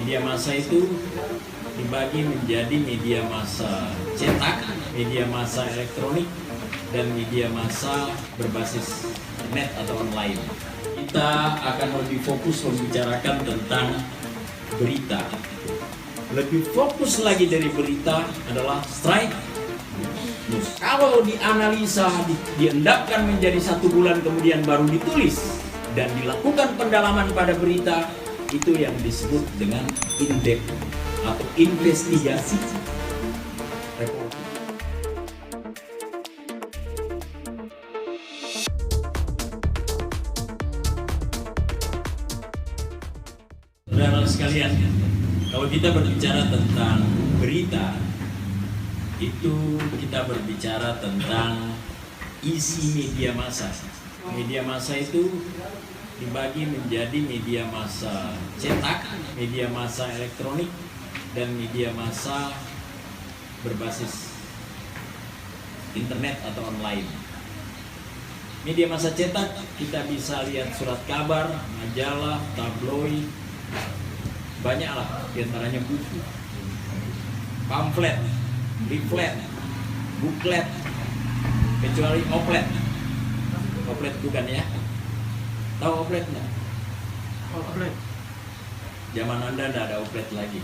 Media massa itu dibagi menjadi media massa cetak, media massa elektronik, dan media massa berbasis internet atau online. Kita akan lebih fokus membicarakan tentang berita. Lebih fokus lagi dari berita adalah strike news. Kalau dianalisa, diendapkan menjadi 1 bulan kemudian baru ditulis dan dilakukan pendalaman pada berita, itu yang disebut dengan in-depth atau investigasi reporting. Saudara sekalian, kalau kita berbicara tentang berita, itu kita berbicara tentang isi media massa. Media massa itu dibagi menjadi media massa cetak, media massa elektronik, dan media massa berbasis internet atau online. Media massa cetak kita bisa lihat surat kabar, majalah, tabloid, banyaklah, diantaranya buku, pamflet, leaflet, booklet, kecuali oplet. Oplet bukan ya? Tahu oplet nggak? Oplet. Zaman Anda nggak ada oplet lagi.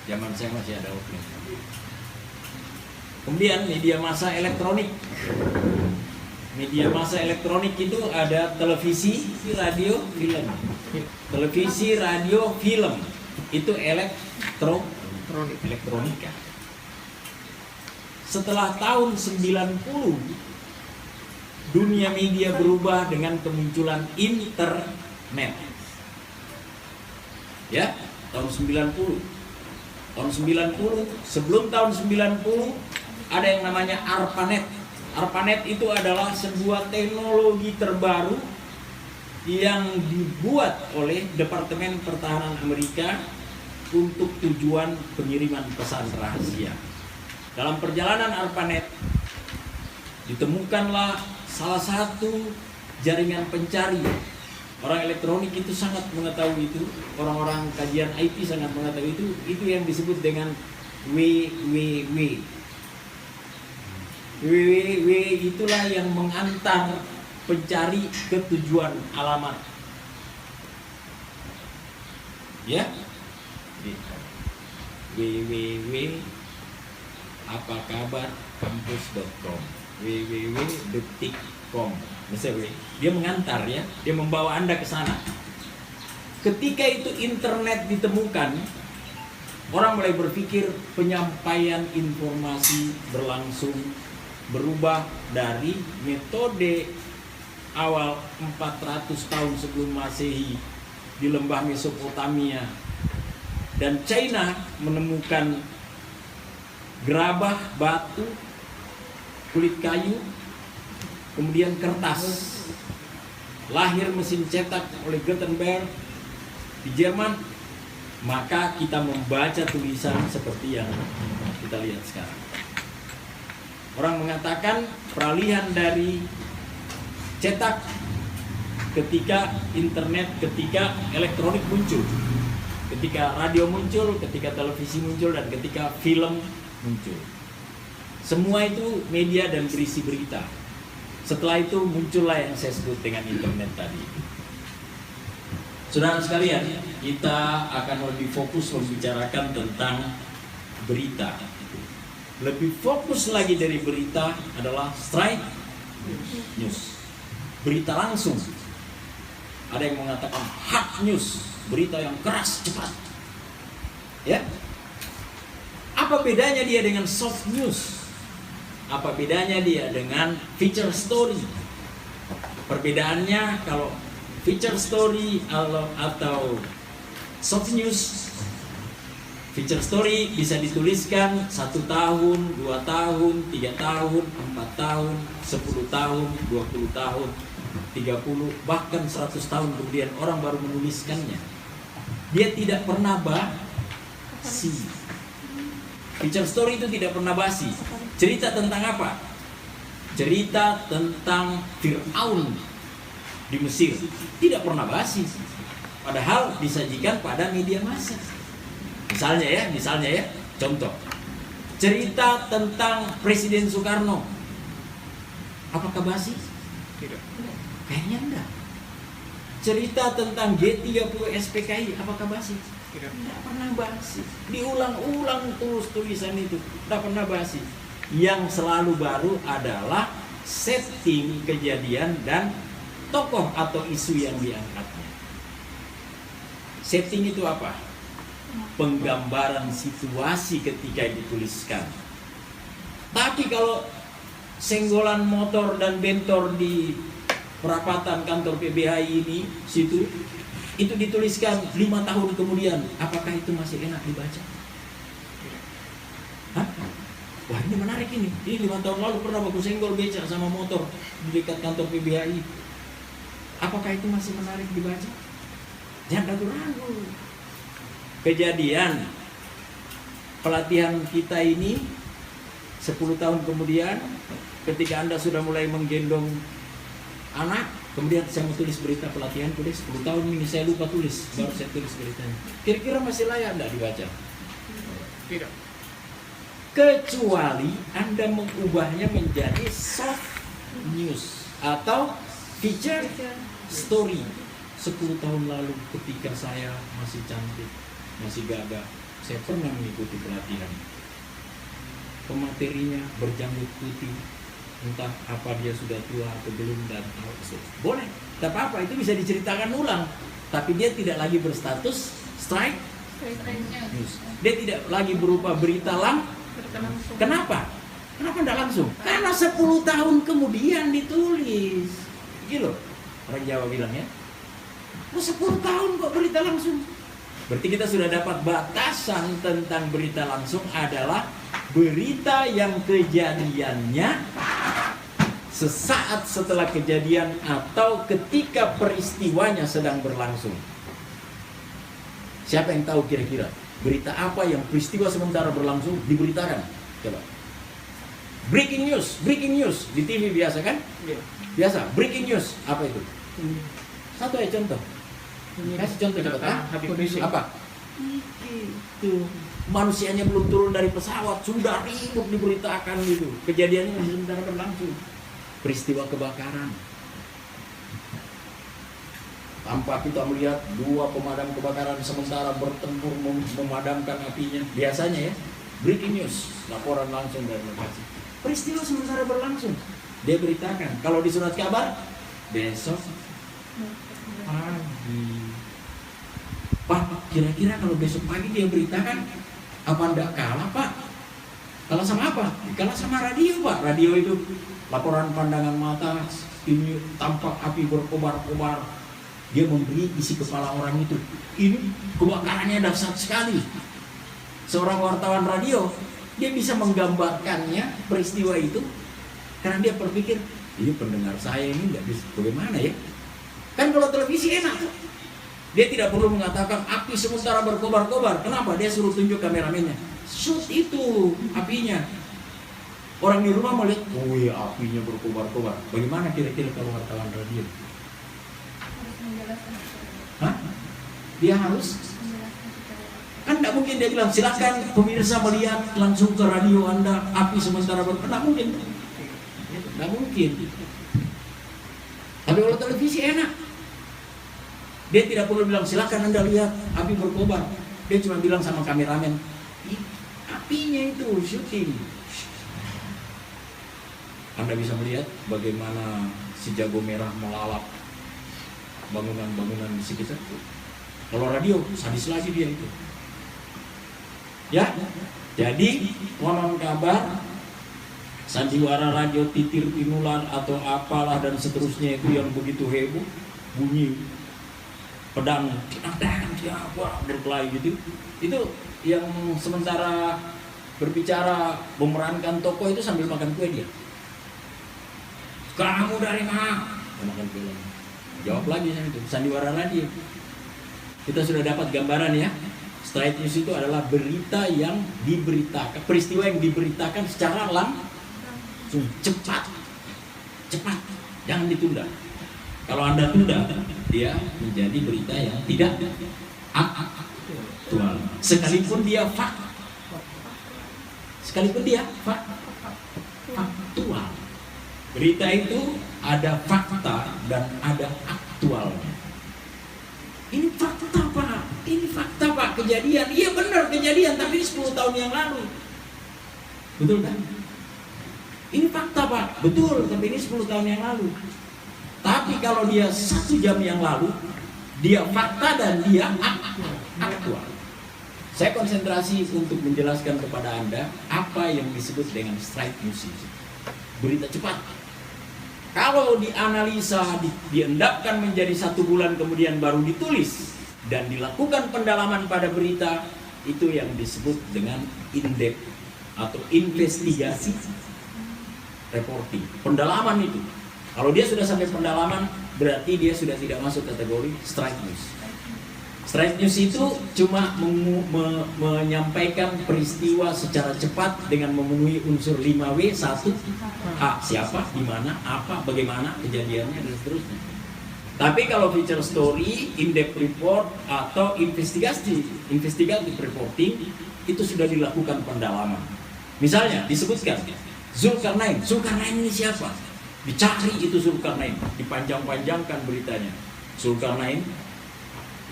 Zaman saya masih ada oplet. Kemudian media massa elektronik. Media massa elektronik itu ada televisi, radio, film. Televisi, radio, film. Itu elektronika. Setelah tahun 90, dunia media berubah dengan kemunculan internet. Ya, tahun 90. Tahun 90, sebelum tahun 90 ada yang namanya ARPANET. ARPANET itu adalah sebuah teknologi terbaru yang dibuat oleh Departemen Pertahanan Amerika untuk tujuan pengiriman pesan rahasia. Dalam perjalanan ARPANET ditemukanlah salah satu jaringan pencari. Orang elektronik itu sangat mengetahui itu, orang-orang kajian IT sangat mengetahui itu yang disebut dengan WWW. WWW itulah yang mengantar pencari ke tujuan alamat. Ya, www apa kabar kampus.com, www.detik.com. Dia mengantar ya, dia membawa Anda ke sana. Ketika itu internet ditemukan, orang mulai berpikir penyampaian informasi berlangsung berubah dari metode awal 400 tahun sebelum Masehi di lembah Mesopotamia dan China menemukan gerabah, batu, kulit kayu, kemudian kertas. Lahir mesin cetak oleh Gutenberg di Jerman, maka kita membaca tulisan seperti yang kita lihat sekarang. Orang mengatakan peralihan dari cetak ketika internet, ketika elektronik muncul, ketika radio muncul, ketika televisi muncul, dan ketika film muncul. Semua itu media dan berisi berita. Setelah itu muncullah yang saya sebut dengan internet tadi. Saudara sekalian, kita akan lebih fokus membicarakan tentang berita. Lebih fokus lagi dari berita adalah strike news. Berita langsung. Ada yang mengatakan hard news, berita yang keras, cepat. Ya. Apa bedanya dia dengan soft news? Apa bedanya dia dengan feature story? Perbedaannya, kalau feature story atau soft news, feature story bisa dituliskan 1 tahun, 2 tahun, 3 tahun, 4 tahun, 10 tahun, 20 tahun, 30, bahkan 100 tahun kemudian orang baru menuliskannya. Dia tidak pernah basi. Feature story itu tidak pernah basi. Cerita tentang apa? Cerita tentang Fir'aun di Mesir. Tidak pernah basi. Padahal disajikan pada media massa. Misalnya ya, contoh. Cerita tentang Presiden Soekarno. Apakah basi? Tidak. Kayaknya enggak. Cerita tentang G30 SPKI, apakah basi? Tidak. Tidak pernah basi. Diulang-ulang terus tulisan itu, tidak pernah basi. Yang selalu baru adalah setting kejadian dan tokoh atau isu yang diangkatnya. Setting itu apa? Penggambaran situasi ketika dituliskan. Tapi kalau senggolan motor dan bentor di perapatan kantor PBHI ini situ itu dituliskan 5 tahun kemudian, apakah itu masih enak dibaca? Hah? Wah, ini menarik ini. Ini 5 tahun lalu pernah aku senggol beca sama motor di dekat kantor PBHI. Apakah itu masih menarik dibaca? Jangan ragu-ragu. Kejadian pelatihan kita ini 10 tahun kemudian, ketika Anda sudah mulai menggendong anak, kemudian saya mau tulis berita pelatihan, tulis 10 tahun ini saya lupa tulis, baru saya tulis beritanya. Kira-kira masih layak enggak dibaca? Tidak. Kecuali Anda mengubahnya menjadi soft news atau feature story. 10 tahun lalu ketika saya masih cantik, masih gagah, saya pernah mengikuti pelatihan. Pematerinya berjanggut putih, entah apa dia sudah tua atau belum dan boleh, tak apa-apa, itu bisa diceritakan ulang. Tapi dia tidak lagi berstatus strike news. Dia tidak lagi berupa berita Langsung. Kenapa? Kenapa tidak langsung? Karena 10 tahun kemudian ditulis. Gitu loh, orang Jawa bilang ya. 10 tahun kok berita langsung. Berarti kita sudah dapat batasan tentang berita langsung adalah berita yang kejadiannya sesaat setelah kejadian atau ketika peristiwanya sedang berlangsung. Siapa yang tahu kira-kira berita apa yang peristiwa sementara berlangsung diberitakan? Coba. Breaking news di TV biasa kan? Iya. Biasa, breaking news apa itu? Satu ya contoh. Kasih contoh cepat. Habib Rizik. Apa? Itu manusianya belum turun dari pesawat sudah ribut diberitakan gitu. Kejadiannya masih sementara berlangsung. Peristiwa kebakaran. Tanpa kita melihat 2 pemadam kebakaran sementara bertempur memadamkan apinya. Biasanya ya, breaking news, laporan langsung dari lokasi. Peristiwa sementara berlangsung, dia beritakan. Kalau di surat kabar, besok pagi. Pak, kira-kira kalau besok pagi dia beritakan, apa enggak kalah Pak? Kalah sama apa? Kalah sama radio Pak. Radio itu laporan pandangan mata, ini tampak api berkobar-kobar. Dia memberi isi kepala orang itu. Ini kebakarannya dahsyat sekali. Seorang wartawan radio, dia bisa menggambarkannya peristiwa itu karena dia berpikir, ini pendengar saya ini nggak bisa bagaimana ya? Kan kalau televisi enak, dia tidak perlu mengatakan api sementara berkobar-kobar. Kenapa? Dia suruh tunjuk kameramennya, shoot itu apinya. Orang di rumah melihat, oh ya apinya berkobar-kobar. Bagaimana kira-kira kalau wartawan radio? Hah? Dia harus? Kan tidak mungkin dia bilang, silakan pemirsa melihat langsung ke radio Anda api sementara berkobar. Tidak mungkin. Tidak mungkin. Tapi kalau televisi enak. Dia tidak perlu bilang, silakan Anda lihat api berkobar. Dia cuma bilang sama kameramen, apinya itu syuting. Anda bisa melihat bagaimana si jago merah melalap bangunan-bangunan di sekitar. Kalau radio, sadis lagi dia itu. Ya, jadi konon kabar, sandiwara radio titir tinular atau apalah dan seterusnya itu yang begitu heboh, bunyi pedang, berkelahi gitu. Itu yang sementara berbicara memerankan tokoh itu sambil makan kue dia. Kamu dari mana? Makan kue lagi. Jawab lagi saya itu, sandiwara radio. Kita sudah dapat gambaran ya. Straight news itu adalah berita yang diberitakan, peristiwa yang diberitakan secara langsung, cepat, jangan ditunda. Kalau Anda tunda, dia menjadi berita yang tidak aktual. sekalipun dia faktual. Berita itu ada fakta dan ada aktualnya. Ini fakta Pak, kejadian. Iya benar kejadian, tapi 10 tahun yang lalu. Betul kan? Ini fakta Pak, betul, tapi ini 10 tahun yang lalu. Tapi kalau dia 1 jam yang lalu, dia fakta dan dia aktual. Saya konsentrasi untuk menjelaskan kepada Anda apa yang disebut dengan straight news itu. Berita cepat. Kalau dianalisa, diendapkan menjadi 1 bulan kemudian baru ditulis dan dilakukan pendalaman pada berita, itu yang disebut dengan in-depth atau investigasi reporting. Pendalaman itu. Kalau dia sudah sampai pendalaman, berarti dia sudah tidak masuk kategori straight news. Straight news itu cuma menyampaikan peristiwa secara cepat dengan memenuhi unsur 5W. 1, siapa, di mana, apa, bagaimana kejadiannya, dan seterusnya. Tapi kalau feature story, in-depth report, atau investigative reporting, itu sudah dilakukan pendalaman. Misalnya disebutkan Zulkarnain ini siapa? Dicari itu Zulkarnain, dipanjang-panjangkan beritanya. Zulkarnain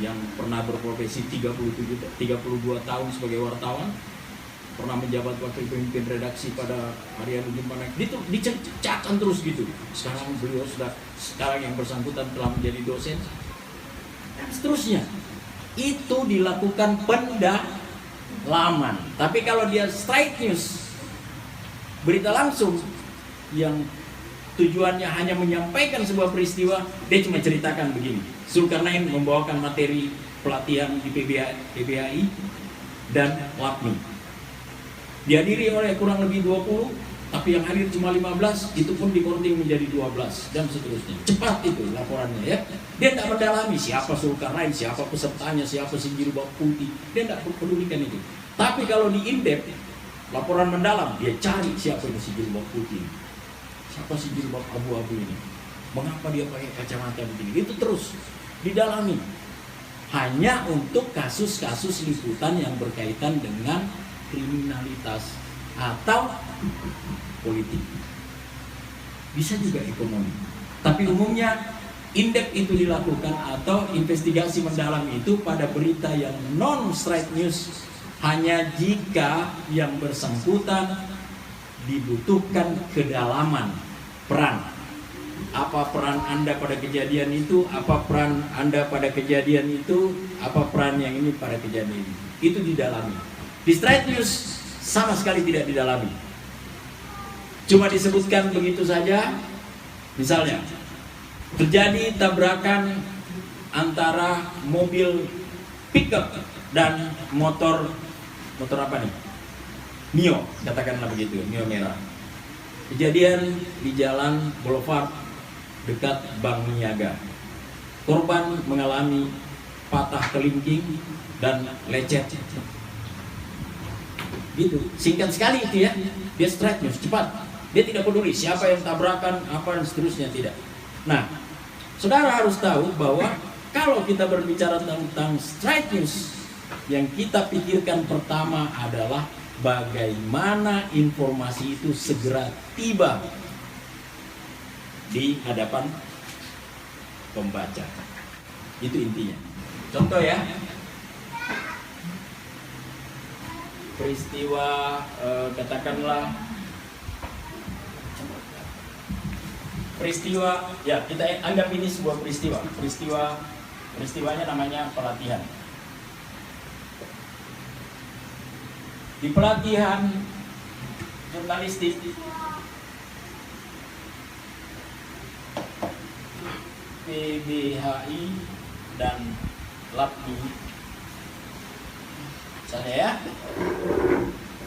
yang pernah berprofesi 32 tahun sebagai wartawan, pernah menjabat wakil pemimpin redaksi pada harian Ujung Pandang, itu dicecahkan terus gitu. Sekarang yang bersangkutan telah menjadi dosen dan seterusnya. Itu dilakukan pendalaman. Tapi kalau dia straight news, berita langsung yang tujuannya hanya menyampaikan sebuah peristiwa, dia cuma ceritakan begini. Zulkarnain membawakan materi pelatihan di PBHI dan LAPMI. Dihadiri oleh kurang lebih 20, tapi yang hadir cuma 15, itu pun dikorting menjadi 12 dan seterusnya. Cepat itu laporannya ya. Dia tidak mendalami siapa Zulkarnain, siapa pesertanya, siapa si jilbab putih. Dia tidak pedulikan itu. Tapi kalau di in-depth, laporan mendalam, dia cari siapa itu si jilbab putih. Siapa si jilbab abu-abu ini? Mengapa dia pakai kacamata begini? Itu terus didalami. Hanya untuk kasus-kasus liputan yang berkaitan dengan kriminalitas atau politik. Bisa juga ekonomi. Tapi umumnya in-depth itu dilakukan atau investigasi mendalam itu pada berita yang non-straight news hanya jika yang bersangkutan dibutuhkan kedalaman peran. Apa peran Anda pada kejadian itu? Apa peran Anda pada kejadian itu? Apa peran yang ini pada kejadian ini? Itu didalami. Di straight news sama sekali tidak didalami. Cuma disebutkan begitu saja. Misalnya, terjadi tabrakan antara mobil pickup dan motor apa nih? Mio, katakanlah begitu, Mio merah. Kejadian di jalan Boulevard dekat Bank Niaga. Korban mengalami patah kelingking dan lecet. Gitu, singkat sekali itu ya. Dia straight news, cepat. Dia tidak peduli siapa yang tabrakan, apa dan seterusnya, tidak. Nah, saudara harus tahu bahwa kalau kita berbicara tentang straight news, yang kita pikirkan pertama adalah bagaimana informasi itu segera tiba di hadapan pembaca. Itu intinya. Contoh ya, peristiwa katakanlah peristiwa, ya kita anggap ini sebuah peristiwanya namanya pelatihan. Di pelatihan jurnalistik PBHI dan LAPMI, misalnya ya,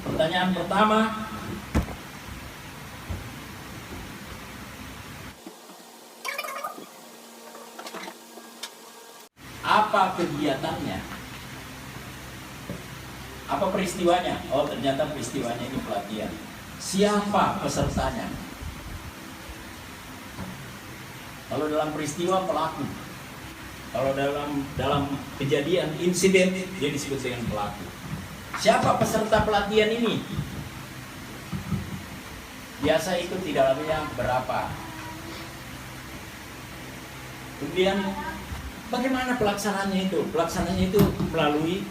pertanyaan pertama, apa kegiatannya? Apa peristiwanya? Oh, ternyata peristiwanya ini pelatihan. Siapa pesertanya? Kalau dalam peristiwa pelaku, Kalau dalam kejadian insiden dia disebut dengan pelaku. Siapa peserta pelatihan ini? Biasa ikut di dalamnya berapa? Kemudian bagaimana pelaksanaannya itu? Pelaksanaannya itu melalui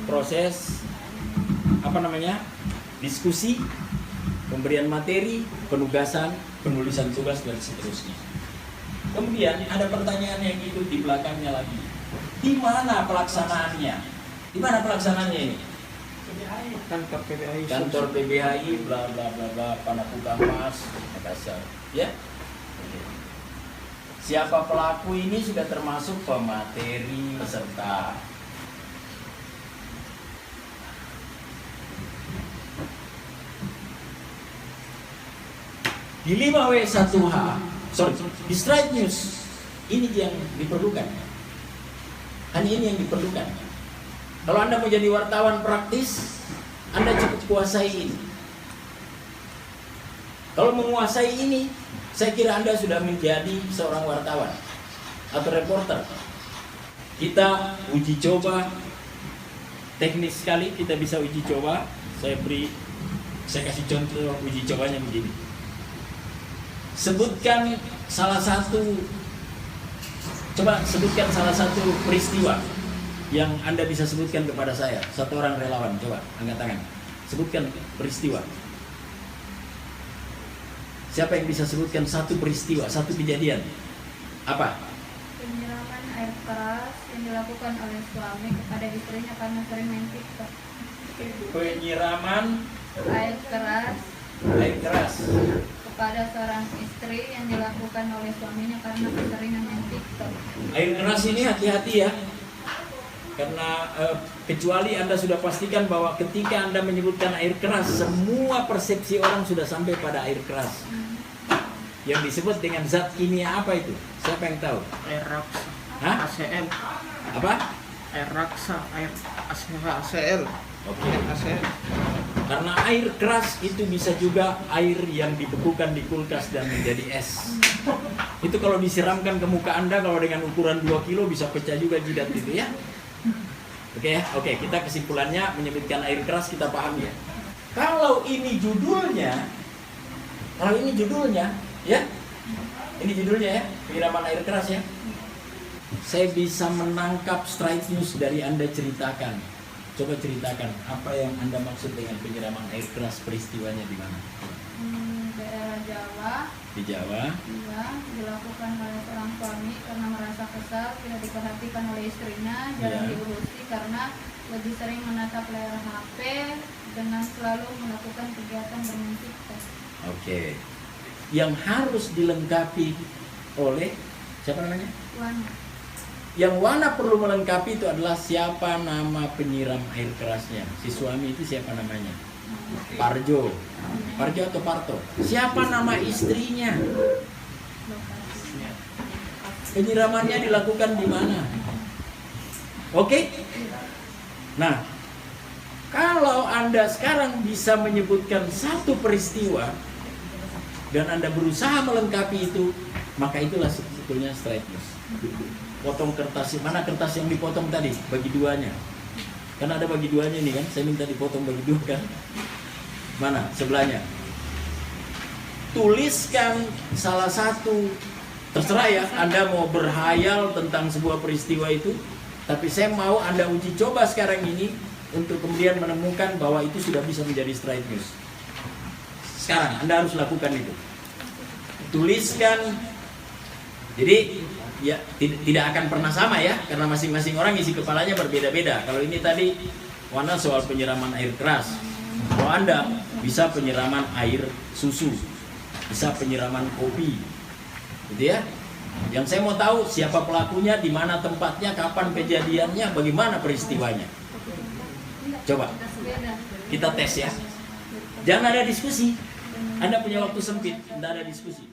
proses diskusi, pemberian materi, penugasan, penulisan tugas dan seterusnya. Kemudian ada pertanyaan yang itu di belakangnya lagi. Di mana pelaksanaannya? Di mana pelaksanaannya ini? Kantor PBHI. Kantor PBHI, bla bla bla bla, Panaku Kampas, Makassar. Ya. Siapa pelaku ini sudah termasuk pemateri peserta. Di 5W1H, di Straight News, ini yang diperlukan. Hanya ini yang diperlukan. Kalau Anda mau jadi wartawan praktis, Anda cukup kuasai ini. Kalau menguasai ini, saya kira Anda sudah menjadi seorang wartawan atau reporter. Kita uji coba, teknis sekali kita bisa uji coba. Saya kasih contoh uji cobanya begini. Sebutkan salah satu peristiwa yang Anda bisa sebutkan kepada saya. Satu orang relawan, coba angkat tangan. Sebutkan peristiwa. Siapa yang bisa sebutkan satu peristiwa, satu kejadian? Apa? Penyiraman air keras yang dilakukan oleh suami kepada istrinya karena sering main TikTok. Penyiraman Air keras kepada seorang istri yang dilakukan oleh suaminya karena keseringan main TikTok. Air keras ini hati-hati ya. Karena kecuali Anda sudah pastikan bahwa ketika Anda menyebutkan air keras, semua persepsi orang sudah sampai pada air keras. Yang disebut dengan zat kimia apa itu? Siapa yang tahu? Air raksa. Hah? ACL. Apa? Air raksa. Air ACL. Oke. ACL. Karena air keras itu bisa juga air yang dibekukan di kulkas dan menjadi es. Itu kalau disiramkan ke muka Anda, kalau dengan ukuran 2 kilo bisa pecah juga jidat itu ya. Oke, kita kesimpulannya menyebutkan air keras kita paham ya. Kalau ini judulnya, ya, ini judulnya ya, penyiraman air keras ya. Saya bisa menangkap Straight News dari Anda ceritakan. Coba ceritakan apa yang Anda maksud dengan penyiraman air keras, peristiwanya di mana? Daerah Jawa. Di Jawa. Iya, dilakukan oleh seorang suami karena merasa kesal, tidak diperhatikan oleh istrinya, jarang Iya. diurusi karena lebih sering menatap layar HP dengan selalu melakukan kegiatan bermain TikTok. Oke. Yang harus dilengkapi oleh siapa namanya? Wana. Yang Wana perlu melengkapi itu adalah siapa nama penyiram air kerasnya. Si suami itu siapa namanya? Parjo. Parjo atau Parto? Siapa nama istrinya? Lokasinya. Penyiramannya dilakukan di mana? Oke? Nah, kalau Anda sekarang bisa menyebutkan satu peristiwa dan Anda berusaha melengkapi itu, maka itulah sebetulnya Straight News. Potong kertas, mana kertas yang dipotong tadi? Bagi duanya. Karena ada bagi duanya ini kan, saya minta dipotong bagi dua kan. Mana? Sebelahnya. Tuliskan salah satu, terserah ya, Anda mau berhayal tentang sebuah peristiwa itu, tapi saya mau Anda uji coba sekarang ini untuk kemudian menemukan bahwa itu sudah bisa menjadi Straight News. Sekarang Anda harus lakukan itu. Tuliskan. Jadi ya tidak akan pernah sama ya, karena masing-masing orang isi kepalanya berbeda-beda. Kalau ini tadi Wana soal penyiraman air keras, kalau Anda bisa penyiraman air susu, bisa penyiraman kopi, gitu ya. Yang saya mau tahu siapa pelakunya, di mana tempatnya, kapan kejadiannya, bagaimana peristiwanya. Coba kita tes ya. Jangan ada diskusi. Anda punya waktu sempit, tidak ada diskusi.